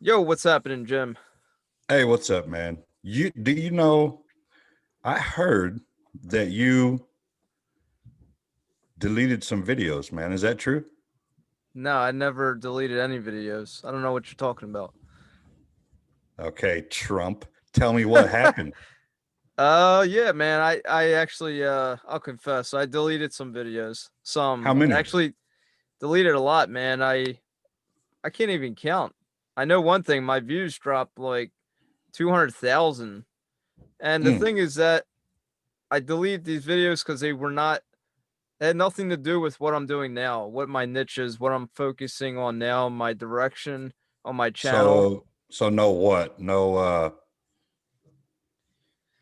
Yo, what's happening, Jim? Hey, what's up, man? Do you know I heard that you deleted some videos, man. Is that true? No, I never deleted any videos. I don't know what you're talking about. Okay, Trump. Tell me what happened. Yeah, man. I actually I'll confess, I deleted some videos. How Some many? actually deleted a lot, man. I can't even count. I know one thing, my views dropped like 200,000. And the Mm. thing is that I deleted these videos because they had nothing to do with what I'm doing now, what my niche is, what I'm focusing on now, my direction on my channel. So no what? No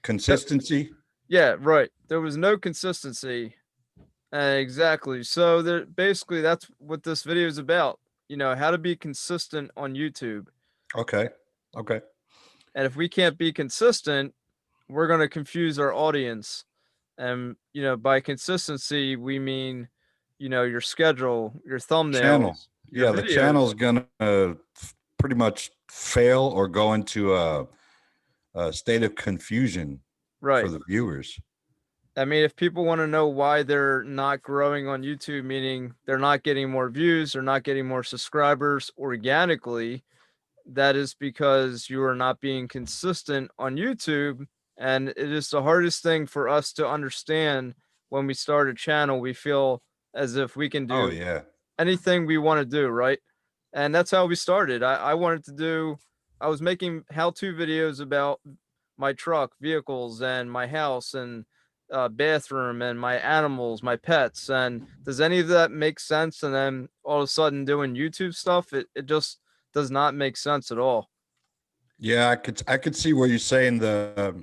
consistency? Yeah, right. There was no consistency. Exactly. So there basically that's what this video is about. How to be consistent on YouTube. Okay. Okay. And if we can't be consistent, we're going to confuse our audience. And by consistency, we mean, your schedule, your Channel. thumbnails, your Yeah, the channel's videos. gonna pretty much fail or go into a state of confusion for Right. the viewers. I mean, if people want to know why they're not growing on YouTube, meaning they're not getting more views, they're not getting more subscribers organically, that is because you are not being consistent on YouTube. And it is the hardest thing for us to understand when we start a channel. We feel as if we can Oh do yeah. anything we want to do, right? And that's how we started. I wanted to do, I was making how to videos about my truck, vehicles, and my house, and bathroom, and my animals, my pets. And does any of that make sense? And then all of a sudden doing YouTube stuff, it just does not make sense at all. Yeah, I could see where you're saying the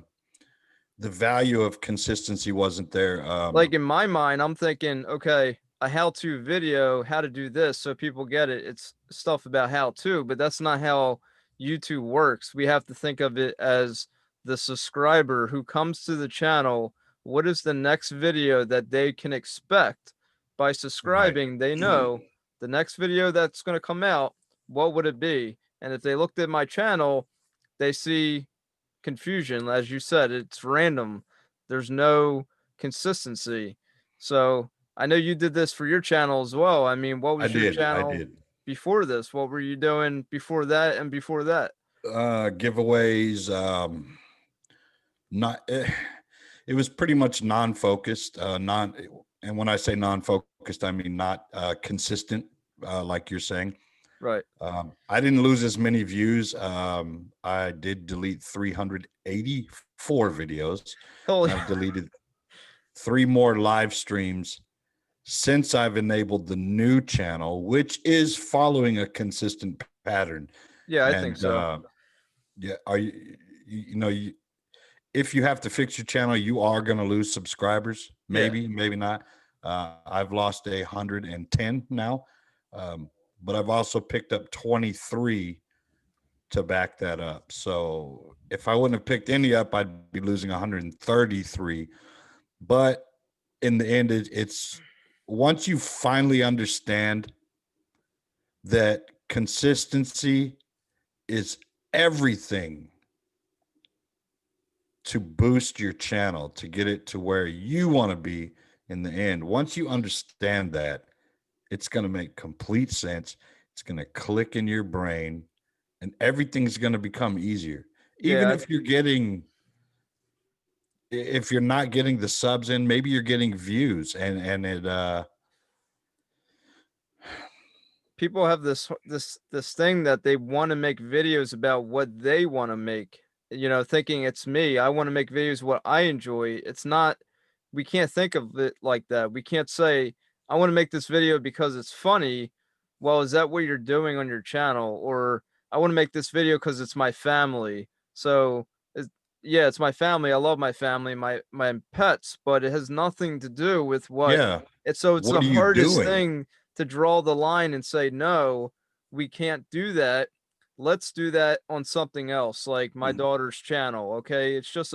value of consistency wasn't there. Like in my mind, I'm thinking, okay, a how to video, how to do this so people get it. It's stuff about how to, but that's not how YouTube works. We have to think of it as the subscriber who comes to the channel. What is the next video that they can expect by Right. subscribing? They know the next video that's going to come out, what would it be? And if they looked at my channel, they see confusion. As you said, it's random. There's no consistency. So I know you did this for your channel as well. I mean, what I was your did. I channel did. before this? What were you doing before that and before that? Giveaways, not it was pretty much non-focused, non and when I say non-focused, I mean not consistent, like you're saying. Right. I didn't lose as many views. I did delete 384 videos, Holy, and I've deleted three more live streams since I've enabled the new channel, which is following a consistent pattern. yeah, I think And so. yeah, are you, if you have to fix your channel, you are going to lose subscribers. Yeah. Maybe, maybe not. I've lost 110 now, um, but I've also picked up 23 to back that up. So if I wouldn't have picked any up, I'd be losing 133. But in the end, it's once you finally understand that consistency is everything to boost your channel, to get it to where you want to be in the end. Once you understand that, it's going to make complete sense. It's going to click in your brain and everything's going to become easier. Even Yeah. if you're not getting the subs in, maybe you're getting views and it People have this thing that they want to make videos about what they want to make. Thinking it's me. I want to make videos what I enjoy. It's not, we can't think of it like that. We can't say I want to make this video because it's funny. Well, is that what you're doing on your channel? Or I want to make this video because it's my family. So yeah, it's my family. I love my family, my pets, but it has nothing to do with what yeah, it's what the are you hardest doing? thing to draw the line and say, no, we can't do that. Let's do that on something else, like my daughter's channel. Okay. It's just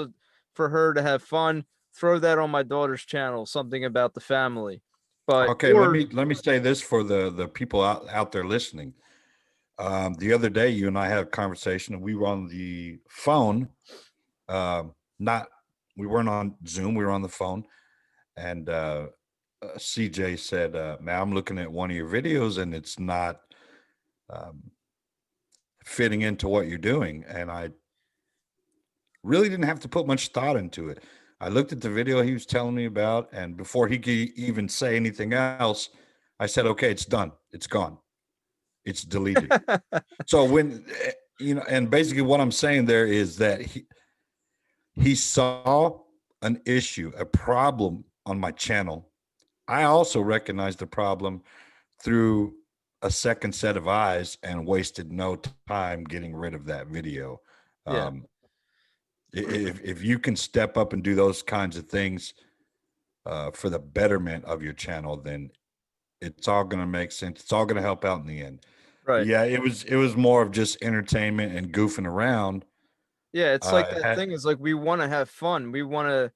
for her to have fun. Throw that on my daughter's channel, something about the family. But, Okay, let or, me say this for the people out there listening. The other day, you and I had a conversation, and we were on the phone. Not we weren't on Zoom. We were on the phone, and CJ said, "Man, I'm looking at one of your videos, and it's not um, fitting into what you're doing." And I really didn't have to put much thought into it. I looked at the video he was telling me about, and before he could even say anything else, I said, "Okay, it's done. It's gone. It's deleted." So and basically what I'm saying there is that he saw an issue, a problem on my channel. I also recognized the problem through a second set of eyes and wasted no time getting rid of that video. Yeah. Um, if you can step up and do those kinds of things for the betterment of your channel, then it's all going to make sense. It's all going to help out in the end. But Right. yeah, it was more of just entertainment and goofing around. Yeah, it's like that Had, thing is like we want to have fun. We want to,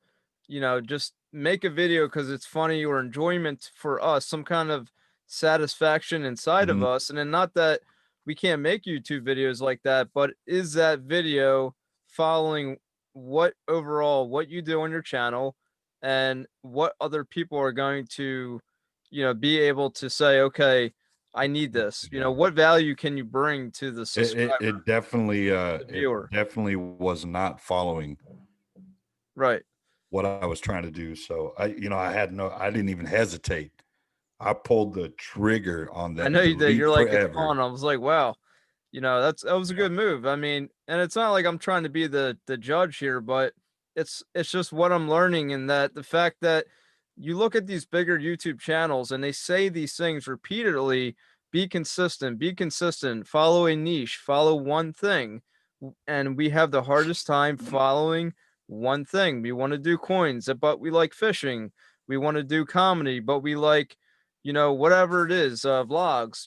just make a video because it's funny or enjoyment for us, some kind of satisfaction inside of mhm, us. And then not that we can't make YouTube videos like that, but is that video following what you do on your channel and what other people are going to, be able to say, okay, I need this. yeah. What value can you bring to the subscriber, It the it viewer? definitely was not following Right. what I was trying to do. So I didn't even hesitate. I pulled the trigger on I know that you did. delete You're like, it's forever. on. I was like, wow, that was a Yeah. good move. I mean, and it's not like I'm trying to be the judge here, but it's just what I'm learning, and that the fact that you look at these bigger YouTube channels and they say these things repeatedly, be consistent, follow a niche, follow one thing. And we have the hardest time following one thing. We want to do coins, but we like fishing. We want to do comedy, but we like, whatever it is, vlogs,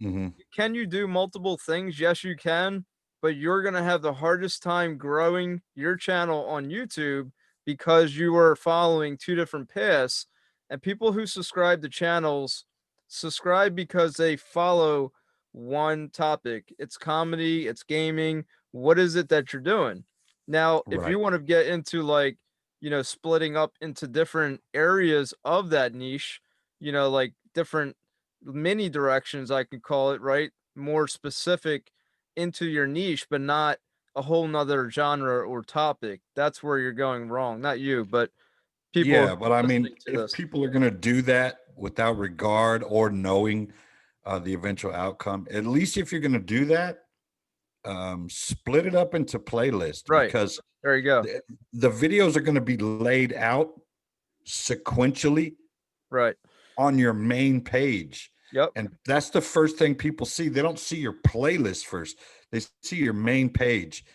Hmm. can you do multiple things? Yes, you can, but you're going to have the hardest time growing your channel on YouTube because you are following two different paths. And people who subscribe to channels subscribe because they follow one topic. It's comedy, it's gaming. What is it that you're doing? Now, if Right. you want to get into like, splitting up into different areas of that niche, like different many directions I could call it, right? More specific into your niche, but not a whole nother genre or topic. That's where you're going wrong. Not you, but people Yeah, but I mean, listening to if this. people are going to do that without regard or knowing the eventual outcome, at least if you're going to do that, split it up into playlist Right. because There you go. the, the videos are going to be laid out sequentially Right. on your main page. Yep. And that's the first thing people see. They don't see your playlist first. They see your main page.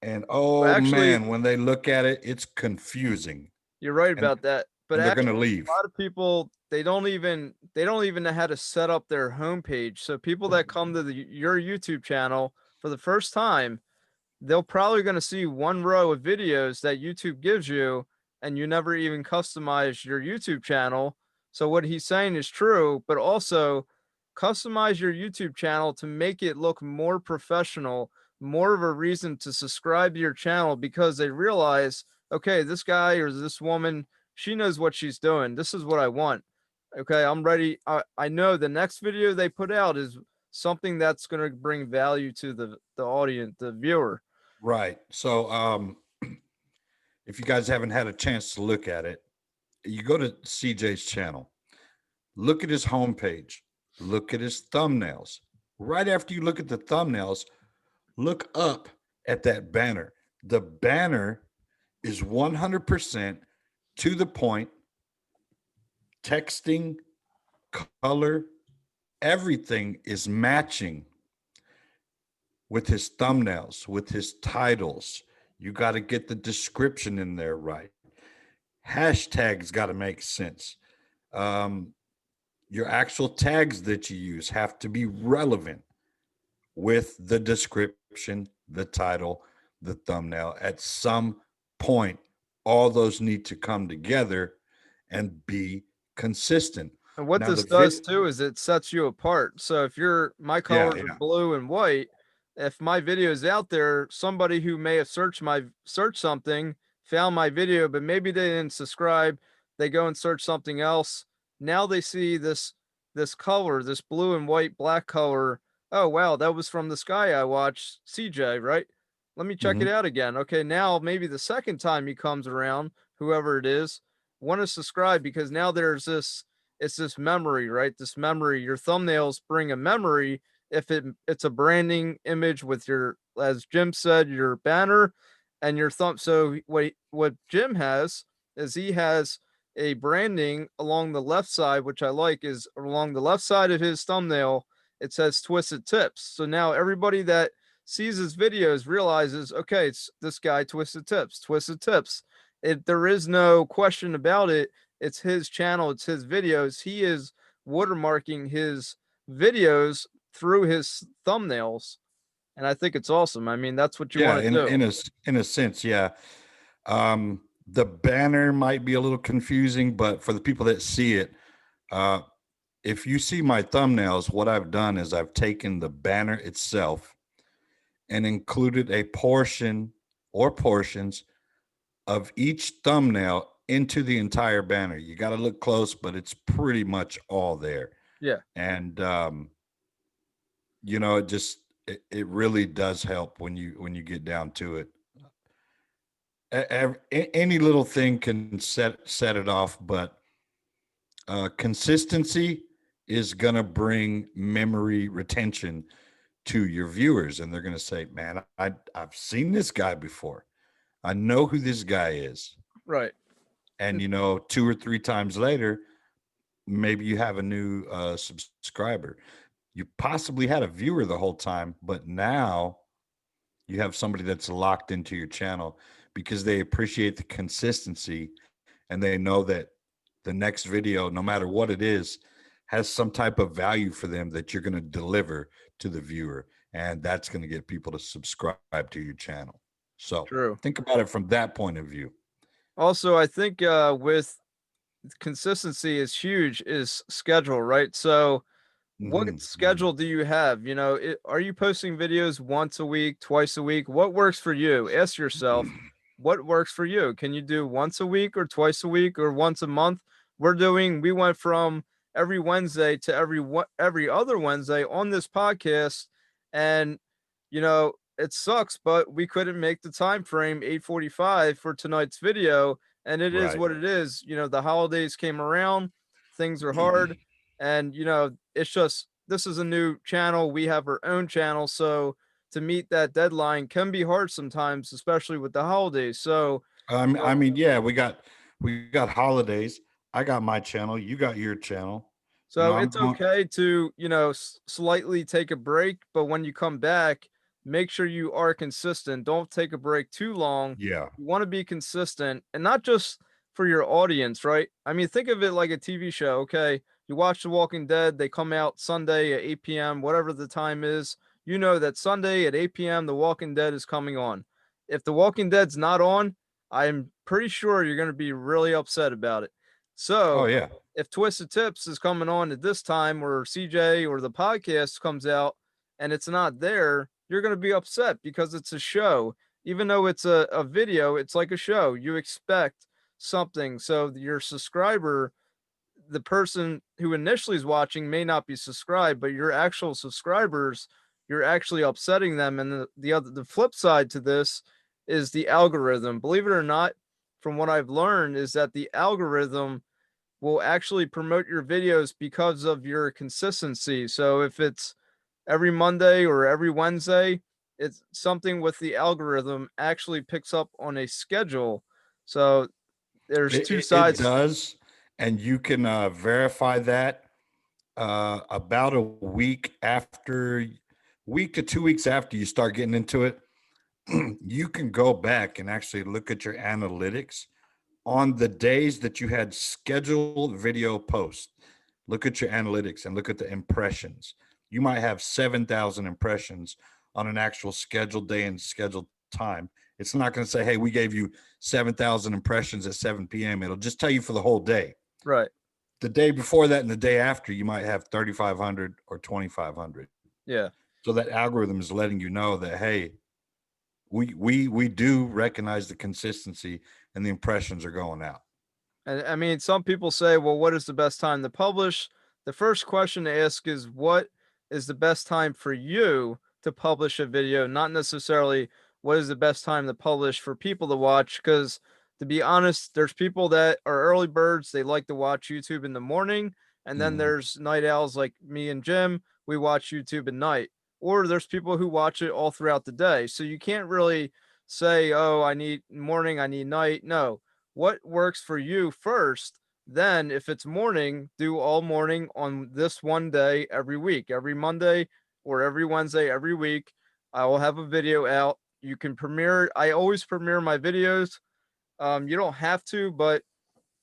And Well, oh actually, man, when they look at it, it's confusing. you're right And about that. But and they're actually, gonna a leave. lot of people they don't even know how to set up their homepage. So people that come to your YouTube channel for the first time, they'll probably going to see one row of videos that YouTube gives you, and you never even customize your YouTube channel. So what he's saying is true, but also customize your YouTube channel to make it look more professional, more of a reason to subscribe to your channel because they realize, okay, this guy or this woman, she knows what she's doing. This is what I want. Okay, I'm ready. I know the next video they put out is something that's going to bring value to the audience, the viewer. Right. So if you guys haven't had a chance to look at it, you go to CJ's channel, look at his homepage, look at his thumbnails. Right after you look at the thumbnails, look up at that banner. The banner is 100% to the point, texting, color, everything is matching with his thumbnails, with his titles. You got to get the description in there right. Hashtags got to make sense. Um, your actual tags that you use have to be relevant with the description, the title, the thumbnail. At some point, all those need to come together and be consistent. And what Now the this does vid, too is it sets you apart. So if my yeah, colors are yeah. blue and white, if my video is out there, somebody who may have searched something, found my video, but maybe they didn't subscribe, they go and search something else. Now they see this color, this blue and white black color. Oh wow, that was from this guy I watched, CJ, right? Let me check it Mhm. out again. Okay, now maybe the second time he comes around, whoever it is, want to subscribe because now there's this it's this memory, right? This memory, your thumbnails bring a memory. If it's a branding image with your, as Jim said, your banner and your thumb. So what Jim has is he has a branding along the left side, which I like, is along the left side of his thumbnail. It says Twisted Tips. So now everybody that sees his videos realizes, okay, it's this guy, Twisted Tips, Twisted Tips. There is no question about it. It's his channel, it's his videos. He is watermarking his videos through his thumbnails. And I think it's awesome. I mean, that's what you Yeah, want to do. in a sense, yeah. The banner might be a little confusing, but for the people that see it, uh, if you see my thumbnails, what I've done is I've taken the banner itself and included a portion or portions of each thumbnail into the entire banner. You got to look close, but it's pretty much all there. Yeah, And it just it really does help when you get down to it. Any little thing can set it off, but consistency is going to bring memory retention to your viewers, and they're going to say, man, I've seen this guy before. I know who this guy is. right. And 2 or 3 times later, maybe you have a new subscriber. You possibly had a viewer the whole time, but now you have somebody that's locked into your channel because they appreciate the consistency, and they know that the next video, no matter what it is, has some type of value for them that you're going to deliver to the viewer. And that's going to get people to subscribe to your channel. So True. think about it from that point of view. Also, I think with consistency is huge is schedule, right? So what Hmm. Hmm. schedule do you have? Are you posting videos once a week, twice a week? What works for you? Ask yourself, what works for you? Can you do once a week or twice a week or once a month? We went from every Wednesday to every other Wednesday on this podcast, and it sucks, but we couldn't make the time frame 8:45 for tonight's video, and it is Right. what it is. The holidays came around, things are hard, and it's just this is a new channel. We have our own channel, so to meet that deadline can be hard sometimes, especially with the holidays. So, you know, I mean, yeah, we got holidays. I got my channel. You got your channel. so I'm it's going. okay to, slightly take a break, but when you come back, make sure you are consistent. Don't take a break too long. Yeah. You want to be consistent and not just for your audience, right? I mean, think of it like a TV show, okay? You watch The Walking Dead, they come out Sunday at 8 p.m., whatever the time is. You know that Sunday at 8 p.m., The Walking Dead is coming on. If The Walking Dead's not on, I'm pretty sure you're going to be really upset about it. Oh So, yeah. if Twisted Tips is coming on at this time or CJ or the podcast comes out and it's not there, you're going to be upset because it's a show. Even though it's a video, it's like a show. You expect something. So your subscriber, the person who initially is watching may not be subscribed, but your actual subscribers, you're actually upsetting them. And the flip side to this is the algorithm. Believe it or not, from what I've learned, is that the algorithm will actually promote your videos because of your consistency. So if it's every Monday or every Wednesday, it's something with the algorithm actually picks up on a schedule. So there's two It sides. does, and you can verify that about a week to 2 weeks after you start getting into it. You can go back and actually look at your analytics on the days that you had scheduled video posts. Look at your analytics and look at the impressions. You might have 7,000 impressions on an actual scheduled day and scheduled time. It's not going to say, hey, we gave you 7,000 impressions at 7 p.m. It'll just tell you for the whole day. Right. the day before that and the day after, you might have 3,500 or 2,500. Yeah. So that algorithm is letting you know that, hey, we do recognize the consistency and the impressions are going out. And I mean, some people say, well, what is the best time to publish? The first question to ask is, what is the best time for you to publish a video? Not necessarily what is the best time to publish for people to watch. Because to be honest, there's people that are early birds. They like to watch YouTube in the morning. And then Mhm. there's night owls like me and Jim. We watch YouTube at night. Or there's people who watch it all throughout the day. So you can't really say, oh, I need morning, I need night. No, what works for you first. Then, if it's morning, do all morning on this one day every week, every Monday or every Wednesday, every week. I will have a video out. You can premiere. I always premiere my videos. You don't have to, but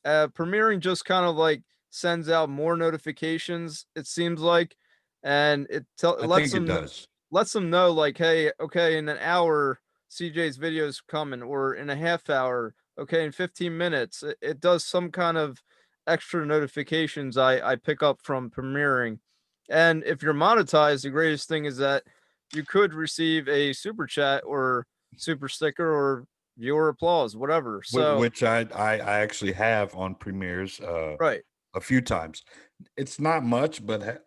premiering just kind of like sends out more notifications, it seems like, and I lets think it them does. lets them know like, hey, okay, in an hour, CJ's video's coming, or in a half hour, okay, in 15 minutes. It does some kind of extra notifications I pick up from premiering. And if you're monetized, the greatest thing is that you could receive a super chat or super sticker or viewer applause, whatever. So, Which I actually have on premieres right. a few times. It's not much, but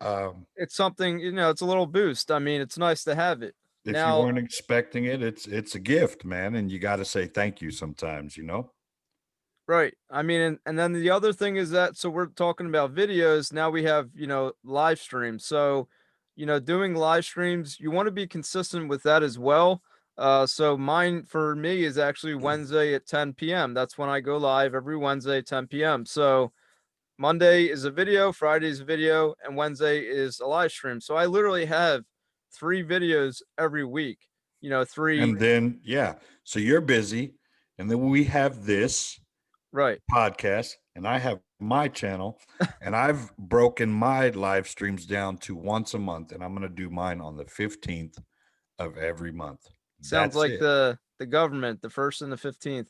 It's something, it's a little boost. I mean, it's nice to have it. if you Now, weren't expecting it, it's a gift, man, and you got to say thank you sometimes, you know? right. I mean, and then the other thing is that, so we're talking about videos. Now we have, live streams. So, doing live streams, you want to be consistent with that as well. So mine for me is actually Wednesday at 10 p.m. That's when I go live every Wednesday, 10 p.m. So Monday is a video, Friday is a video, and Wednesday is a live stream. So I literally have 3 videos every week. Three, And then yeah, so you're busy, and then we have this right. podcast, and I have my channel, and I've broken my live streams down to once a month, and I'm going to do mine on the 15th of every month. Sounds That's like it. the government, the first and the 15th.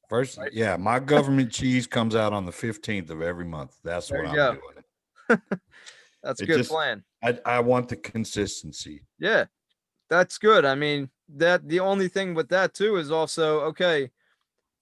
First, Right. yeah, my government cheese comes out on the 15th of every month. That's There what you I'm go. doing. That's a It good just plan. I want the consistency. Yeah, that's good. I mean, that the only thing with that too is also, okay,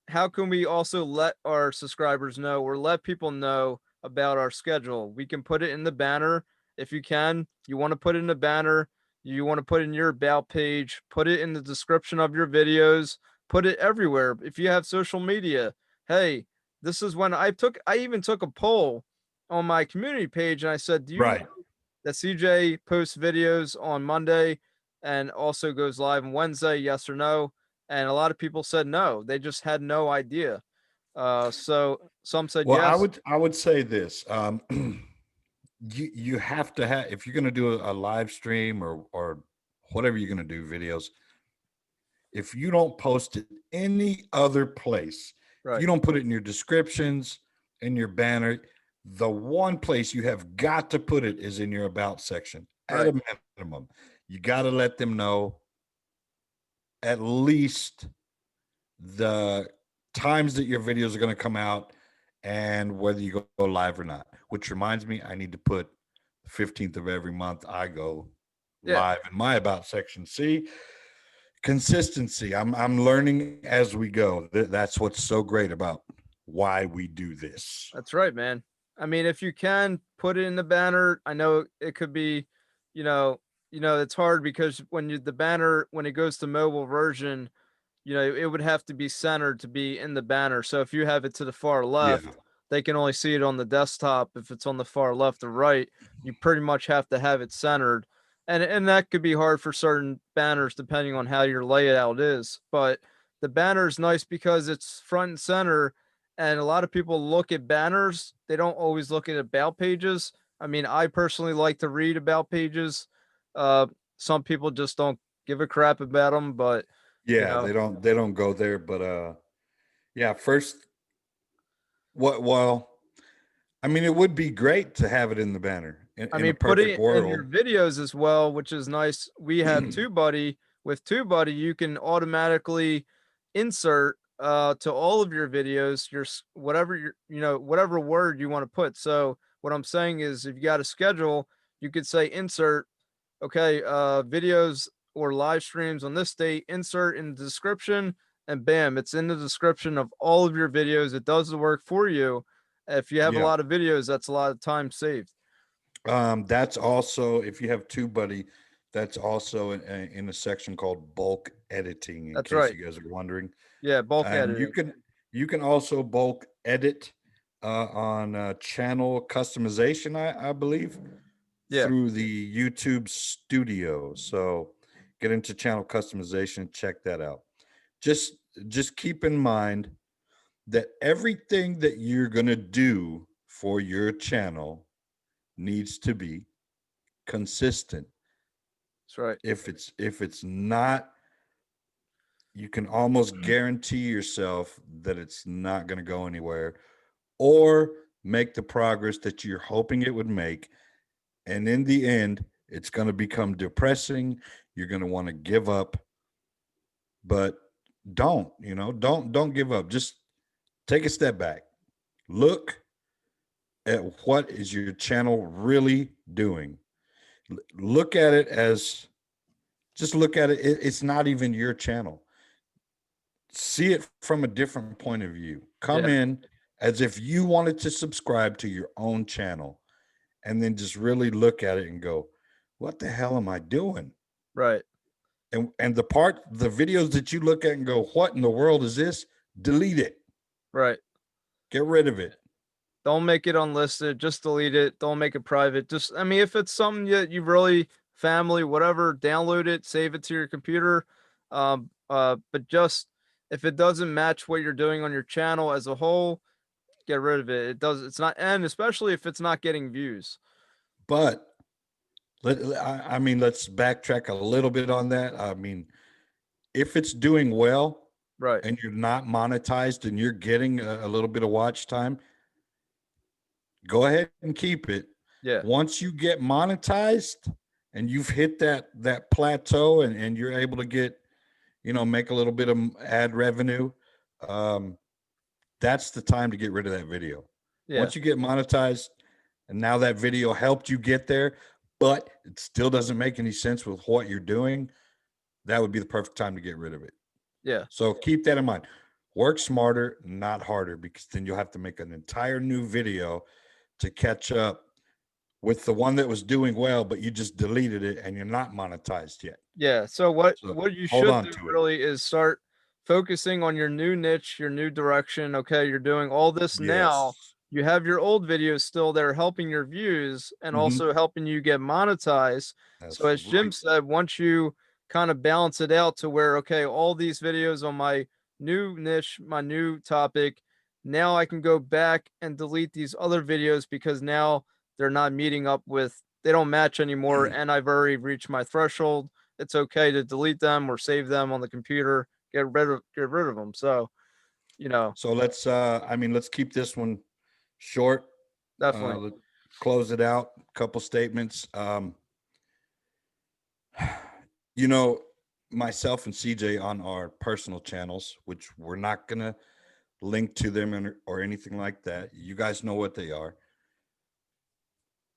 how can we also let our subscribers know or let people know about our schedule? We can put it in the banner if you can. You want to put it in the banner, you want to put it in your about page, put it in the description of your videos, put it everywhere. If you have social media, hey, this is when I even took a poll on my community page and I said, "Do you know Right. that CJ posts videos on Monday and also goes live on Wednesday? Yes or no?" And a lot of people said no. They just had no idea. So some said Well, yes. I would say this. You have to have, if you're going to do a live stream or whatever you're going to do videos, if you don't post it any other place, if Right. you don't put it in your descriptions, in your banner, the one place you have got to put it is in your about section at Right. a minimum. You got to let them know at least the times that your videos are going to come out and whether you go live or not. Which reminds me, I need to put the 15th of every month I go Yeah. live in my about section. See, consistency. I'm learning as we go. That's what's so great about why we do this. That's right, man. I mean, if you can put it in the banner, I know it could be, you know, it's hard because the banner when it goes to mobile version, it would have to be centered to be in the banner. So if you have it to the far Yeah. left, they can only see it on the desktop. If it's on the far left or right, you pretty much have to have it centered. And that could be hard for certain banners depending on how your layout is. But the banner is nice because it's front and center. And a lot of people look at banners, they don't always look at about pages. I mean, I personally like to read about pages. Uh, some people just don't give a crap about them, but you Yeah, know, they don't go there, but yeah, first what well, I mean it would be great to have it in the banner I in a mean, put perfect it in your world. videos as well, which is nice. We have TubeBuddy. With TubeBuddy, you can automatically insert to all of your videos, whatever whatever word you want to put. So what I'm saying is, if you got a schedule, you could say insert, okay, videos or live streams on this date, insert in the description, and bam, it's in the description of all of your videos. It does the work for you. If you have a Yeah. lot of videos, that's a lot of time saved. That's also, if you have TubeBuddy, that's also in a section called bulk editing, in That's case right. you guys are wondering. Yeah, bulk And editing. you can also bulk edit on channel customization, I believe, Yeah, through the YouTube Studio. So get into channel customization, check that out. Just just keep in mind that everything that you're gonna do for your channel needs to be consistent. that's right. If it's not, you can almost guarantee yourself that it's not going to go anywhere or make the progress that you're hoping it would make. And in the end, it's going to become depressing. You're going to want to give up, but don't give up. Just take a step back. Look at what is your channel really doing. Look at it as just look at it. It's not even your channel. See it from a different point of view. Come Yeah, in as if you wanted to subscribe to your own channel and then just really look at it and go, what the hell am I doing? right, And the videos that you look at and go, what in the world is this? Delete it. right. Get rid of it. Don't make it unlisted. Just delete it. Don't make it private. Just, I mean, if it's something that you really family, whatever, download it, save it to your computer. But just if it doesn't match what you're doing on your channel as a whole, get rid of it. It does. It's not, and especially if it's not getting views. But I mean, let's backtrack a little bit on that. I mean, if it's doing well Right. and you're not monetized and you're getting a little bit of watch time, go ahead and keep it. Yeah. Once you get monetized and you've hit that plateau and you're able to get, make a little bit of ad revenue, um, that's the time to get rid of that video. Yeah. Once you get monetized and now that video helped you get there, but it still doesn't make any sense with what you're doing, that would be the perfect time to get rid of it. Yeah. So keep that in mind. Work smarter, not harder, because then you'll have to make an entire new video to catch up with the one that was doing well, but you just deleted it and you're not monetized yet. Yeah. So what So what you hold should on do to it. really is start focusing on your new niche, your new direction. Okay, you're doing all this now. Yes. You have your old videos still there helping your views and Hmm. also helping you get monetized. So That's as Jim right. said, once you kind of balance it out to where, okay, all these videos on my new niche, my new topic, now I can go back and delete these other videos because now they're not meeting up with, they don't match anymore, and I've already reached my threshold. It's okay to delete them or save them on the computer, get rid of them. So, you know, So let's keep this one short. definitely. Let close it out. Couple statements. You know, myself and CJ on our personal channels, which we're not gonna link to them or anything like that. You guys know what they are.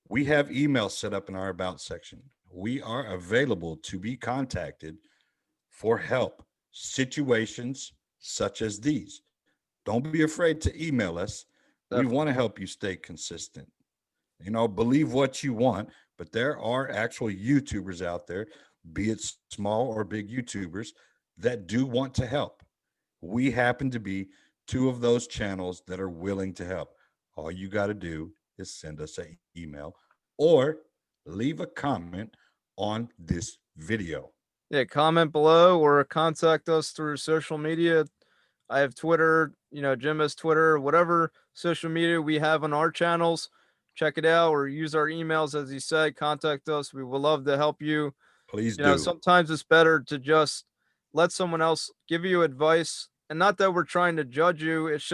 We have emails set up in our about section. We are available to be contacted for help situations such as these. Don't be afraid to email us. We Definitely. want to help you stay consistent. Believe what you want, but there are actual YouTubers out there, be it small or big YouTubers, that do want to help. We happen to be two of those channels that are willing to help. All you got to do is send us an email or leave a comment on this video. Yeah, comment below or contact us through social media. I have Twitter, Jim has Twitter, whatever social media we have on our channels. Check it out or use our emails, as you said. Contact us. We would love to help you. Please do. Sometimes it's better to just let someone else give you advice. And not that we're trying to judge you, it's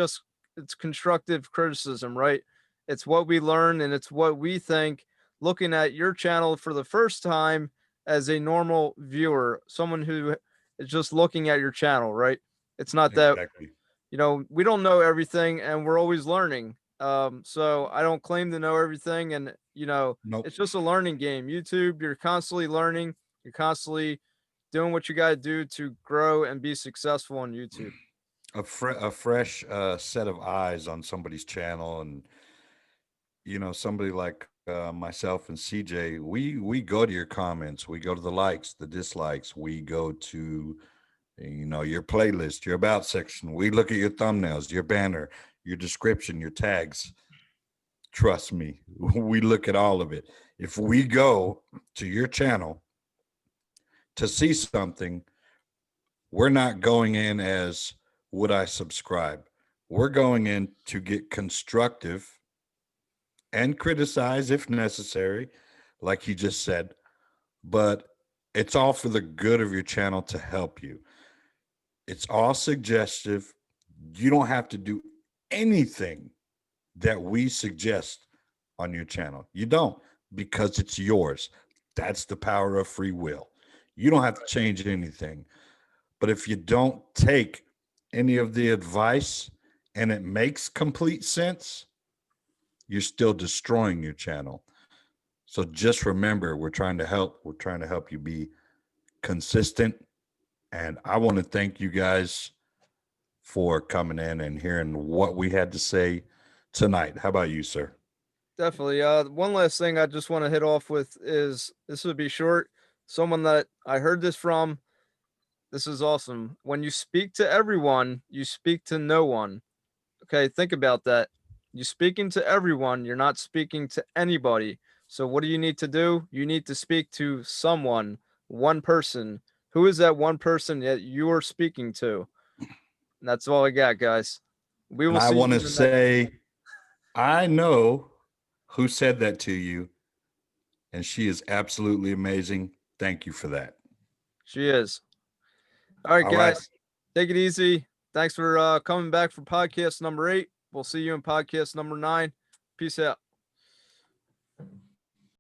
constructive criticism, right? It's what we learn and it's what we think looking at your channel for the first time as a normal viewer, someone who is just looking at your channel, right? It's not that Exactly. we don't know everything and we're always learning. So I don't claim to know everything, and Nope. it's just a learning game. YouTube, you're constantly learning, you're constantly doing what you got to do to grow and be successful on YouTube. A fresh set of eyes on somebody's channel, and somebody like myself and CJ, we go to your comments, we go to the likes, the dislikes, we go to your playlist, your about section, we look at your thumbnails, your banner, your description, your tags. Trust me, we look at all of it. If we go to your channel to see something, we're not going in as would I subscribe. We're going in to get constructive and criticize if necessary, like you just said, but it's all for the good of your channel to help you. It's all suggestive. You don't have to do anything that we suggest on your channel. You don't, because it's yours. That's the power of free will. You don't have to change anything. But if you don't take any of the advice and it makes complete sense, you're still destroying your channel. So just remember, we're trying to help. We're trying to help you be consistent. And I want to thank you guys for coming in and hearing what we had to say tonight. How about you, sir? Definitely. One last thing I just want to hit off with is this would be short. Someone that I heard this from. This is awesome. When you speak to everyone, you speak to no one. Okay, think about that. You're speaking to everyone, you're not speaking to anybody. So, what do you need to do? You need to speak to someone, one person. Who is that one person that you are speaking to? And that's all I got, guys. We And will I see want you to in the next. say, I know who said that to you, and she is absolutely amazing. Thank you for that. She is. All right, All right. guys. Take it easy. Thanks for coming back for podcast number 8. We'll see you in podcast number 9. Peace out.